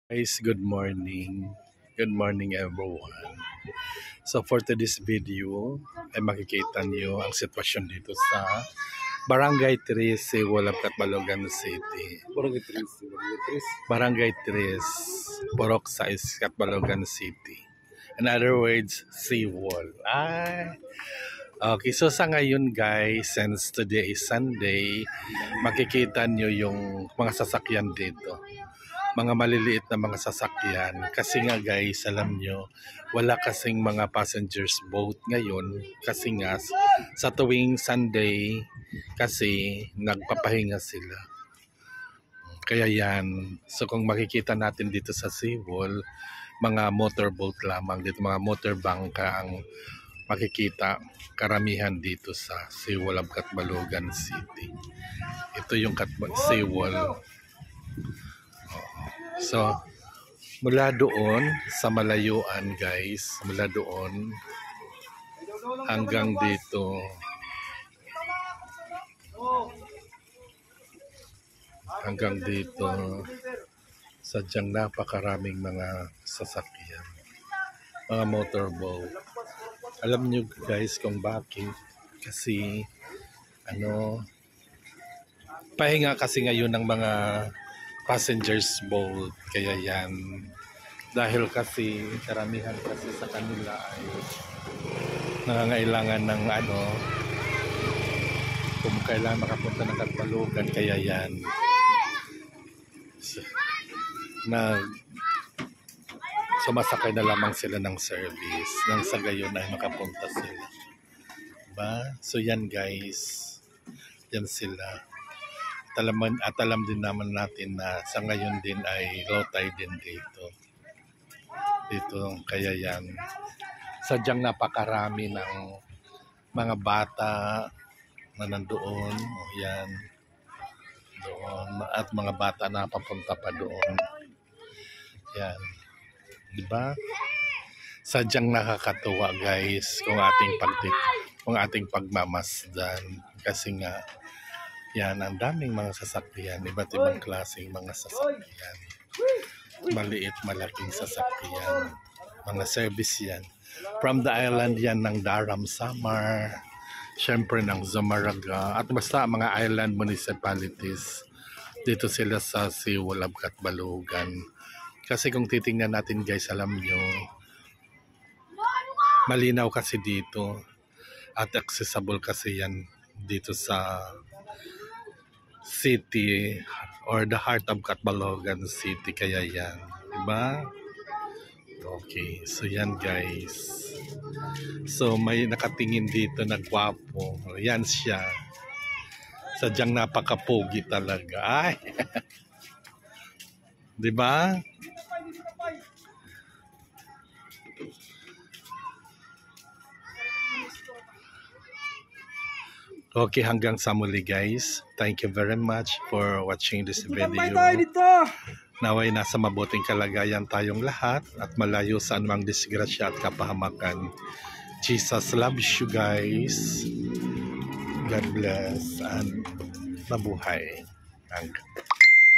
Guys, good morning. Good morning everyone. So for today's video ay makikita niyo ang sitwasyon dito sa Barangay 3, Siwalab, Catbalogan City. Barangay 3, Borok 6, Catbalogan City. In other words, Seawall. Okay, so sa ngayon guys, since today is Sunday, makikita niyo yung mga sasakyan dito. Mga maliliit na mga sasakyan kasi nga guys, alam nyo, wala kasing mga passengers boat ngayon kasi nga sa tuwing Sunday kasi nagpapahinga sila. Kaya yan, so kung makikita natin dito sa Seawall, mga motorboat lamang dito, mga motorbangka ang makikita karamihan dito sa Siwalab, Catbalogan City. Ito yung Seawall. So, mula doon sa malayuan guys, mula doon hanggang dito, sadyang napakaraming mga sasakyan, mga motorboat. Alam nyo guys kung bakit? Kasi pahinga kasi ngayon ng mga passengers boat, kaya yan. Dahil kasi karamihan kasi sa kanila ay nangangailangan ng kung kailangan makapunta ng Catbalogan, kaya yan. Sumasakay na lamang sila ng service nang sa gayon ay makapunta sila. Diba? So yan guys, yan sila. At alam din naman natin na sa ngayon din ay low tide din dito kaya yan, sadyang napakarami ng mga bata na nandoon, yan doon, at mga bata na papunta pa doon, yan, diba? Sadyang nakakatuwa guys kung ating pagmamasdan kasi nga yan, ang daming mga sasakyan, iba't ibang klaseng mga sasakyan. Maliit, malaking sasakyan. Mga service yan. From the island yan ng Daram Samar, syempre ng Zamaraga, at basta mga island municipalities. Dito sila sa Siwalab, Catbalogan. Kasi kung titingnan natin guys, alam nyo, malinaw kasi dito. At accessible kasi yan dito sa city or the heart of Catbalogan City, kaya yan, diba? Okay, so yan guys, so may nakatingin dito na gwapo, yan siya, sadyang napakapogi talaga, ay diba? Okay, hanggang sa muli guys. Thank you very much for watching this video. Naway nasa mabuting kalagayan tayong lahat at malayo sa anumang disgrasya at kapahamakan. Jesus loves you guys. God bless and mabuhay.